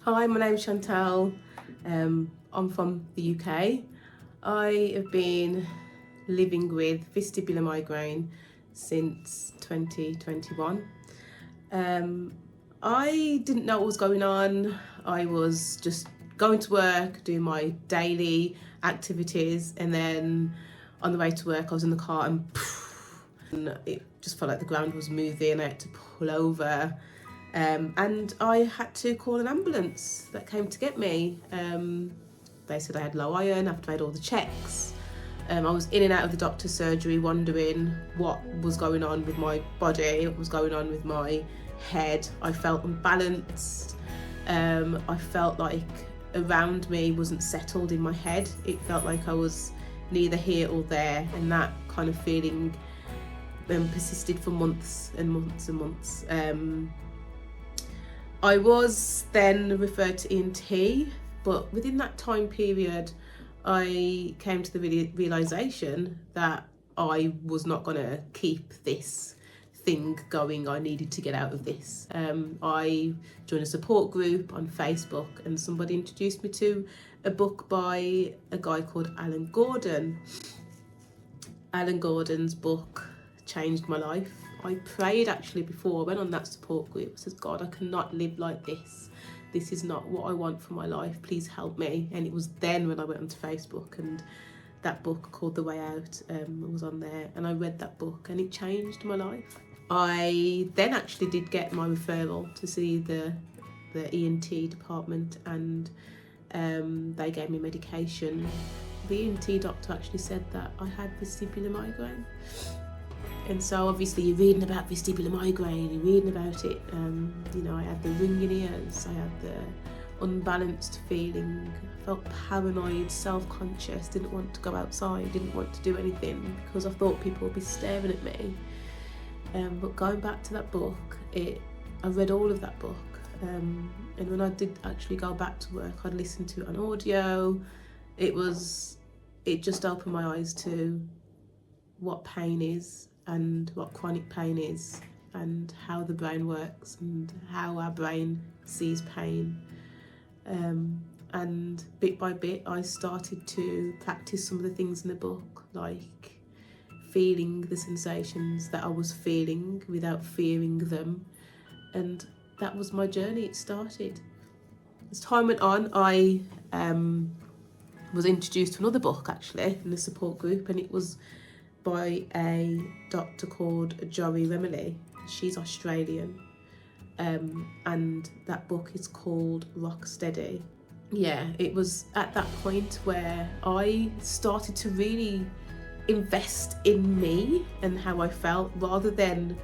Hi, my name's Chantel. I'm from the UK. I have been living with vestibular migraine since 2021. I didn't know what was going on. I was just going to work, doing my daily activities, and then on the way to work I was in the car and it just felt like the ground was moving. I had to pull over. And I had to call an ambulance that came to get me. They said I had low iron after I had all the checks. I was in and out of the doctor's surgery wondering what was going on with my body, what was going on with my head. I felt unbalanced. I felt like around me wasn't settled in my head. It felt like I was neither here or there, and that kind of feeling persisted for months and months and months. I was then referred to ENT, but within that time period, I came to the realisation that I was not going to keep this thing going. I needed to get out of this. I joined a support group on Facebook, and somebody introduced me to a book by a guy called Alan Gordon. Alan Gordon's book changed my life. I prayed actually before I went on that support group. I said, God, I cannot live like this. This is not what I want for my life. Please help me. And it was then when I went onto Facebook and that book called The Way Out was on there, and I read that book and it changed my life. I then actually did get my referral to see the ENT department, and they gave me medication. The ENT doctor actually said that I had vestibular migraine. And so obviously you're reading about vestibular migraine, you're reading about it. I had the ringing ears, I had the unbalanced feeling, I felt paranoid, self-conscious, didn't want to go outside, didn't want to do anything because I thought people would be staring at me. But going back to that book, I read all of that book. And when I did actually go back to work, I'd listen to it on audio. It just opened my eyes to what pain is and what chronic pain is and how the brain works and how our brain sees pain. And bit by bit I started to practice some of the things in the book, like feeling the sensations that I was feeling without fearing them, and that was my journey. It started. As time went on, I was introduced to another book actually in the support group, and it was by a doctor called Jory Remily. She's Australian, and that book is called Rock Steady. Yeah, it was at that point where I started to really invest in me and how I felt rather than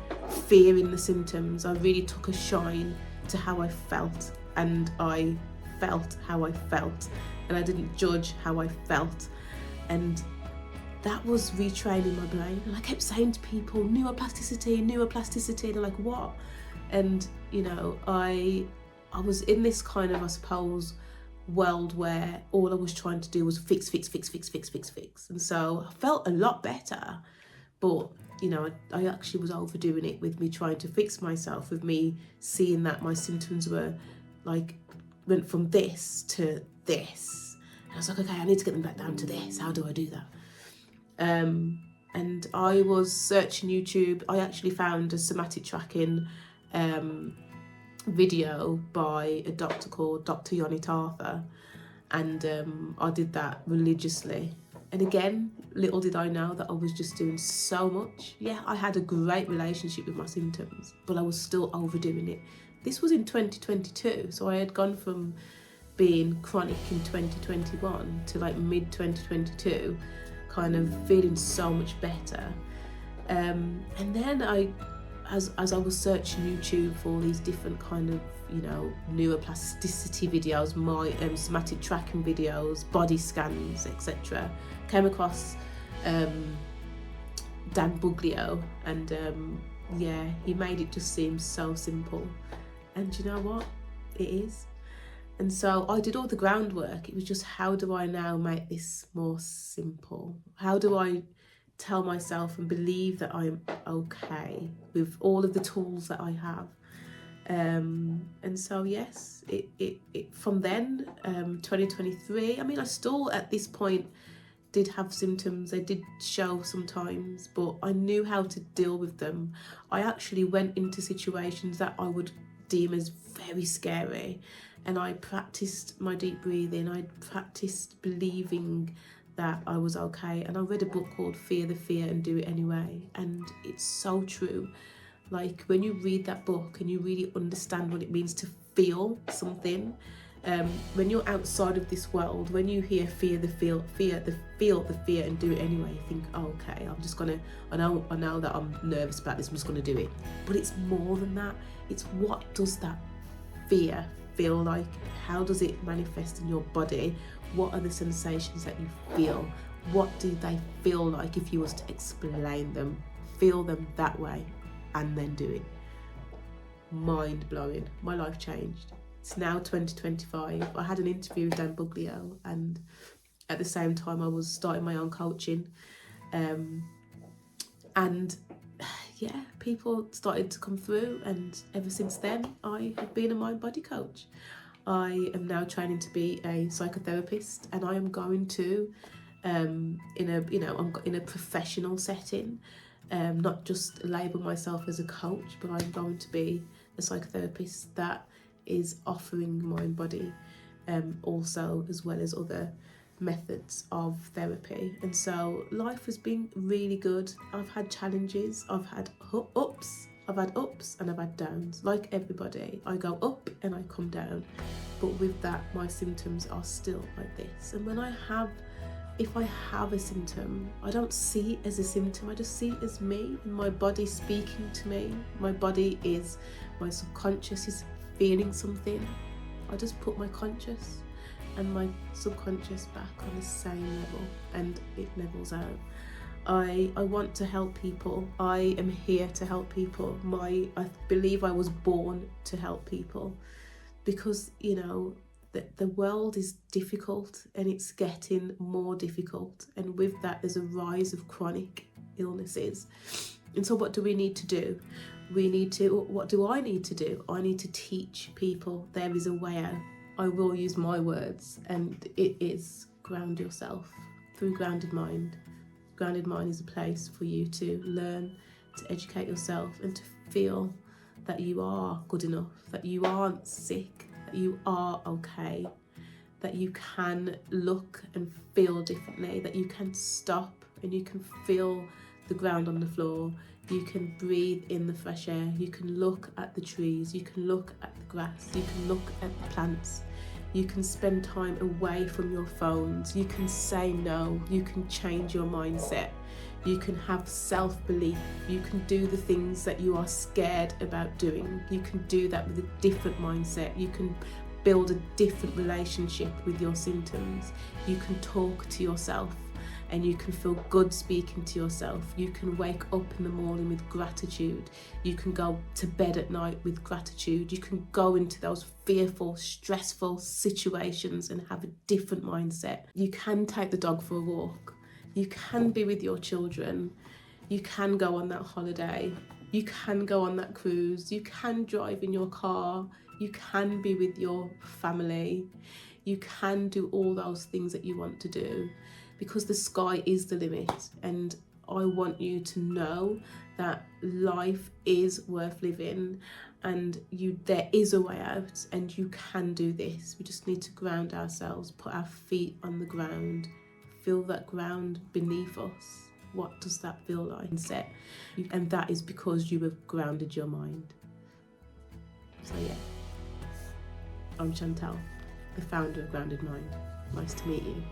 fearing the symptoms. I really took a shine to how I felt, and I felt how I felt, and I didn't judge how I felt. And that was retraining my brain. And I kept saying to people, neuroplasticity, and they're like, what? And I was in this kind of, I suppose, world where all I was trying to do was fix. And so I felt a lot better, but I actually was overdoing it with me trying to fix myself, with me seeing that my symptoms were like, went from this to this. And I was like, okay, I need to get them back down to this. How do I do that? And I was searching YouTube. I actually found a somatic tracking video by a doctor called Dr. Yonit Arthur, and I did that religiously. And again, little did I know that I was just doing so much. Yeah, I had a great relationship with my symptoms, but I was still overdoing it. This was in 2022, so I had gone from being chronic in 2021 to like mid 2022, kind of feeling so much better. And then as I was searching YouTube for all these different kind of neuroplasticity videos, my somatic tracking videos, body scans, etc., came across Dan Buglio, and he made it just seem so simple. And you know what? It is. And so I did all the groundwork. It was just, how do I now make this more simple? How do I tell myself and believe that I'm okay with all of the tools that I have? And so yes, it from then, 2023, I mean, I still at this point did have symptoms. They did show sometimes, but I knew how to deal with them. I actually went into situations that I would deem as very scary, and I practiced my deep breathing. I practiced believing that I was okay, and I read a book called Fear the Fear and Do It Anyway, and it's so true. Like, when you read that book and you really understand what it means to feel something, when you're outside of this world, when you hear feel the fear and do it anyway, you think, oh, okay, I'm just gonna, I know that I'm nervous about this, I'm just gonna do it. But it's more than that. It's what does that fear feel like? How does it manifest in your body? What are the sensations that you feel? What do they feel like if you was to explain them? Feel them that way and then do it. Mind blowing. My life changed. It's now 2025. I had an interview with Dan Buglio, and at the same time I was starting my own coaching. And yeah, people started to come through, and ever since then I have been a mind body coach. I am now training to be a psychotherapist, and I am going to I'm in a professional setting, not just label myself as a coach, but I'm going to be a psychotherapist that is offering mind body also, as well as other methods of therapy. And so life has been really good. I've had challenges, I've had ups and I've had downs. Like everybody, I go up and I come down, but with that my symptoms are still like this. And if I have a symptom, I don't see it as a symptom, I just see it as me and my body speaking to me. My subconscious is feeling something. I just put my conscious and my subconscious back on the same level, and it levels out. I want to help people. I am here to help people. I believe I was born to help people, because the world is difficult, and it's getting more difficult, and with that there's a rise of chronic illnesses. And so what do we need to do? What do I need to do? I need to teach people there is a way out. I will use my words, and it is ground yourself through Grounded Mind. Grounded Mind is a place for you to learn, to educate yourself, and to feel that you are good enough, that you aren't sick, that you are okay, that you can look and feel differently, that you can stop and you can feel the ground on the floor, you can breathe in the fresh air, you can look at the trees, you can look at the grass, you can look at the plants, you can spend time away from your phones, you can say no, you can change your mindset, you can have self-belief, you can do the things that you are scared about doing, you can do that with a different mindset, you can build a different relationship with your symptoms, you can talk to yourself and you can feel good speaking to yourself, you can wake up in the morning with gratitude, you can go to bed at night with gratitude, you can go into those fearful, stressful situations and have a different mindset. You can take the dog for a walk, you can be with your children, you can go on that holiday, you can go on that cruise, you can drive in your car, you can be with your family, you can do all those things that you want to do, because the sky is the limit. And I want you to know that life is worth living, and there is a way out, and you can do this. We just need to ground ourselves, put our feet on the ground, feel that ground beneath us. What does that feel like? And that is because you have grounded your mind. So yeah, I'm Chantel, the founder of Grounded Mind. Nice to meet you.